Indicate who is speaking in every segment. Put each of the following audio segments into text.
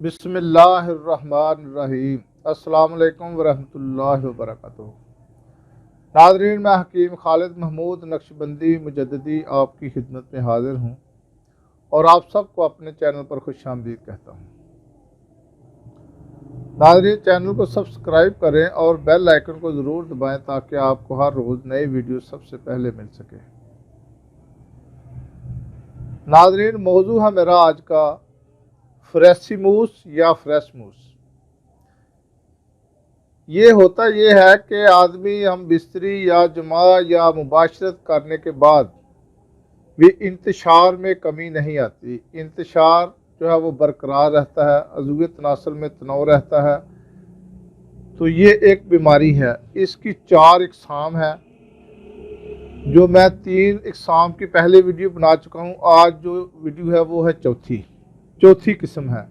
Speaker 1: बिस्मिल्लाहिर्रहमानिर्रहीम। अस्सलाम वालेकुम वरहमतुल्लाहि वबरकातुहू। नाज़रीन, मैं हकीम खालिद महमूद नक्शबंदी मुजद्दिदी आपकी खिदमत में हाज़िर हूँ और आप सबको अपने चैनल पर खुशामदीद कहता हूँ। नाज़रीन, चैनल को सब्सक्राइब करें और बेल आइकन को ज़रूर दबाएं ताकि आपको हर रोज़ नई वीडियो सबसे पहले मिल सके। नाज़रीन, मौजू है मेरा आज का फ्रेसिमूस या फ्रेशमूस। ये होता ये है कि आदमी हम बिस्तरी या जुमा या मुबाशरत करने के बाद भी इंतशार में कमी नहीं आती। इंतशार जो है वो बरकरार रहता है, अज़ूवे तनासल में तनाव रहता है। तो ये एक बीमारी है। इसकी 4 इकसाम है जो मैं 3 इकसाम की पहले वीडियो बना चुका हूँ। आज जो वीडियो है वो है चौथी किस्म है।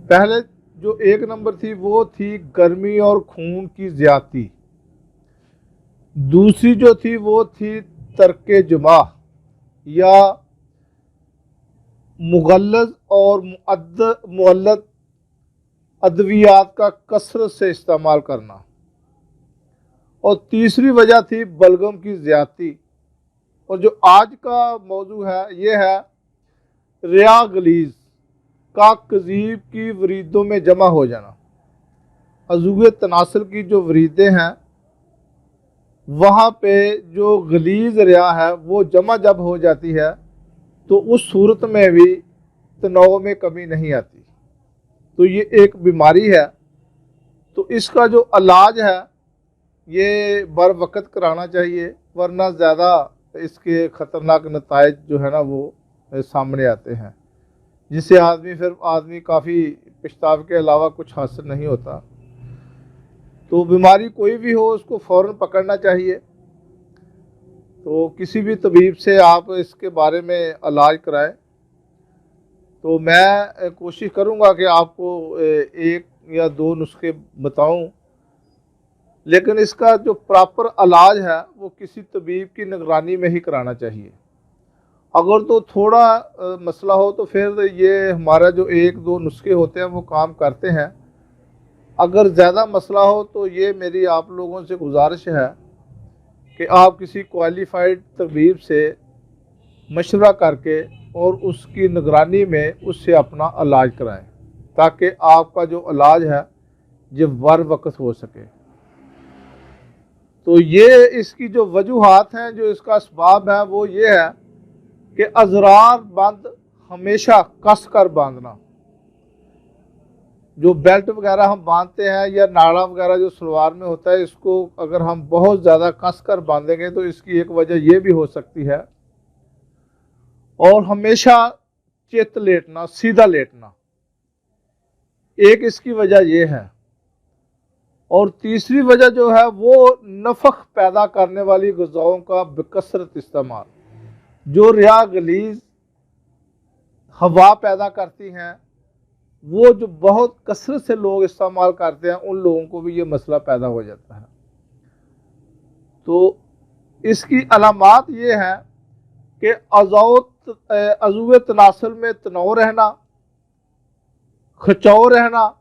Speaker 1: पहले जो 1 नंबर थी वो थी गर्मी और खून की ज़्यादती। दूसरी जो थी वो थी तर्के जुमा या मुगल्लज़ और मुअल्लद अद्वियात का कसरत से इस्तेमाल करना। और तीसरी वजह थी बलगम की ज़्यादती। और जो आज का मौजू है ये है रिया गलीज़ का कज़ीब की वरीदों में जमा हो जाना। अज़ूवे तनासल की जो वरीदें हैं वहाँ पे जो गलीज़ रिया है वो जमा जब हो जाती है तो उस सूरत में भी तनाव में कमी नहीं आती। तो ये एक बीमारी है। तो इसका जो इलाज है ये बर वक़्त कराना चाहिए, वरना ज़्यादा इसके ख़तरनाक नताइज जो है ना वो सामने आते हैं, जिससे आदमी काफ़ी पछतावे के अलावा कुछ हासिल नहीं होता। तो बीमारी कोई भी हो उसको फ़ौरन पकड़ना चाहिए। तो किसी भी तबीब से आप इसके बारे में इलाज कराएं। तो मैं कोशिश करूंगा कि आपको 1 या 2 नुस्खे बताऊं, लेकिन इसका जो प्रॉपर इलाज है वो किसी तबीब की निगरानी में ही कराना चाहिए। अगर तो थोड़ा मसला हो तो फिर ये हमारा जो 1-2 नुस्खे होते हैं वो काम करते हैं। अगर ज़्यादा मसला हो तो ये मेरी आप लोगों से गुजारिश है कि आप किसी क्वालिफाइड तबीब से मशवरा करके और उसकी निगरानी में उससे अपना इलाज कराएं, ताकि आपका जो इलाज है ये बर वक़्त हो सके। तो ये इसकी जो वजूहात हैं, जो इसका असबाब है वो ये है कि अज़रार बंद हमेशा कस कर बांधना। जो बेल्ट वगैरह हम बांधते हैं या नाड़ा वगैरह जो सलवार में होता है, इसको अगर हम बहुत ज़्यादा कस कर बांधेंगे तो इसकी एक वजह ये भी हो सकती है। और हमेशा चित लेटना, सीधा लेटना, एक इसकी वजह ये है। और तीसरी वजह जो है वो नफख पैदा करने वाली ग़िज़ाओं का बेकसरत इस्तेमाल। जो रिया गलीज़ हवा पैदा करती हैं वो जो बहुत कसरत से लोग इस्तेमाल करते हैं, उन लोगों को भी ये मसला पैदा हो जाता है। तो इसकी अलामात ये हैं कि अज़ूवे तनासल में तनाव रहना, खिंचाव रहना,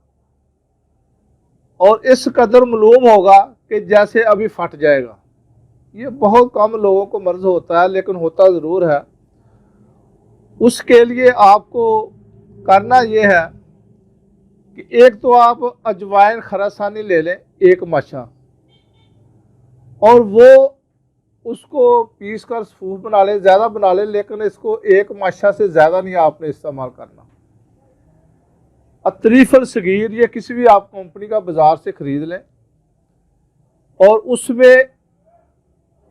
Speaker 1: और इस कदर मालूम होगा कि जैसे अभी फट जाएगा। ये बहुत कम लोगों को मर्ज़ होता है, लेकिन होता ज़रूर है। उसके लिए आपको करना ये है कि एक तो आप अजवाइन खरासानी ले लें 1 माशा, और वो उसको पीस कर सूफ बना लें, ज़्यादा बना लें, लेकिन इसको 1 माशा से ज़्यादा नहीं आपने इस्तेमाल करना। अतरीफ़ल सगीर ये किसी भी आप कंपनी का बाज़ार से ख़रीद लें और उसमें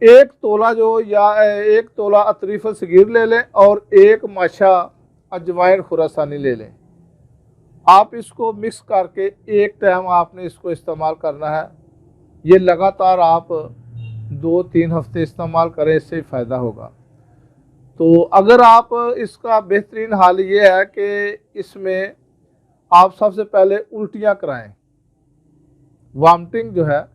Speaker 1: 1 तोला या 1 तोला अतरीफ़ल सगीर ले लें और 1 माशा अजवाइन खुरासानी ले लें। आप इसको मिक्स करके एक टाइम आपने इसको इस्तेमाल करना है। ये लगातार आप 2-3 हफ्ते इस्तेमाल करें, इससे फ़ायदा होगा। तो अगर आप इसका बेहतरीन हाल ये है कि इसमें आप सबसे पहले उल्टियाँ कराएं। वामिटिंग जो है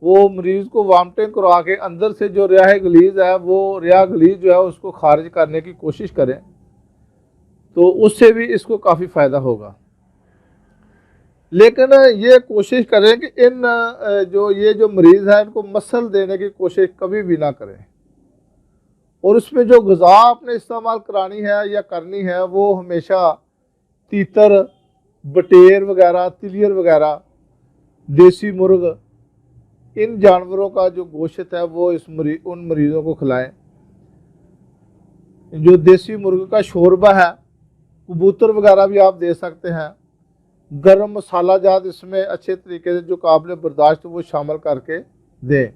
Speaker 1: वो मरीज़ को वामिटिंग करवा के अंदर से जो रिया गलीज़ है वो रिया गलीज़ जो है उसको खारिज करने की कोशिश करें, तो उससे भी इसको काफ़ी फ़ायदा होगा। لیکن یہ کوشش کریں کہ ان جو مریض ہیں ان کو مسل دینے کی کوشش کبھی بھی نہ کریں، اور اس میں جو غذا آپ نے استعمال کرانی ہے یا کرنی ہے وہ ہمیشہ تیتر، بٹیر وغیرہ، تلیر وغیرہ، دیسی مرغ، ان جانوروں کا جو گوشت ہے وہ ان مریضوں کو کھلائیں۔ جو دیسی مرغ کا شوربہ ہے، کبوتر وغیرہ بھی آپ دے سکتے ہیں۔ گرم مسالہ جات اس میں اچھے طریقے سے جو قابل برداشت وہ شامل کر کے دیں۔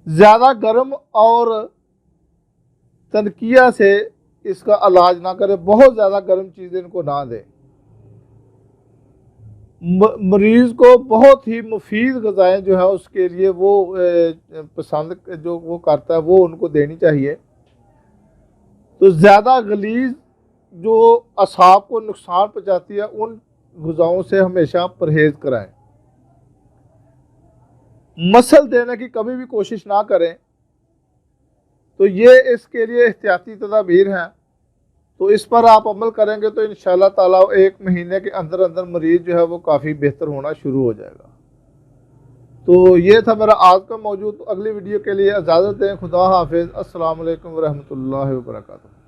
Speaker 1: زیادہ گرم اور تنقیہ سے اس کا علاج نہ کریں، بہت زیادہ گرم چیزیں ان کو نہ دیں۔ مریض کو بہت ہی مفید غذائیں جو ہے اس کے لیے وہ پسند جو وہ کرتا ہے وہ ان کو دینی چاہیے۔ تو زیادہ غلیظ جو اعصاب کو نقصان پہنچاتی ہے ان غذاؤں سے ہمیشہ پرہیز کرائیں۔ مسل دینے کی کبھی بھی کوشش نہ کریں۔ تو یہ اس کے لیے احتیاطی تدابیر ہیں، تو اس پر آپ عمل کریں گے تو انشاءاللہ تعالیٰ 1 مہینے کے اندر اندر مریض جو ہے وہ کافی بہتر ہونا شروع ہو جائے گا۔ تو یہ تھا میرا آج کا موضوع۔ اگلی ویڈیو کے لیے اجازت دیں۔ خدا حافظ۔ السلام علیکم ورحمۃ اللہ وبرکاتہ۔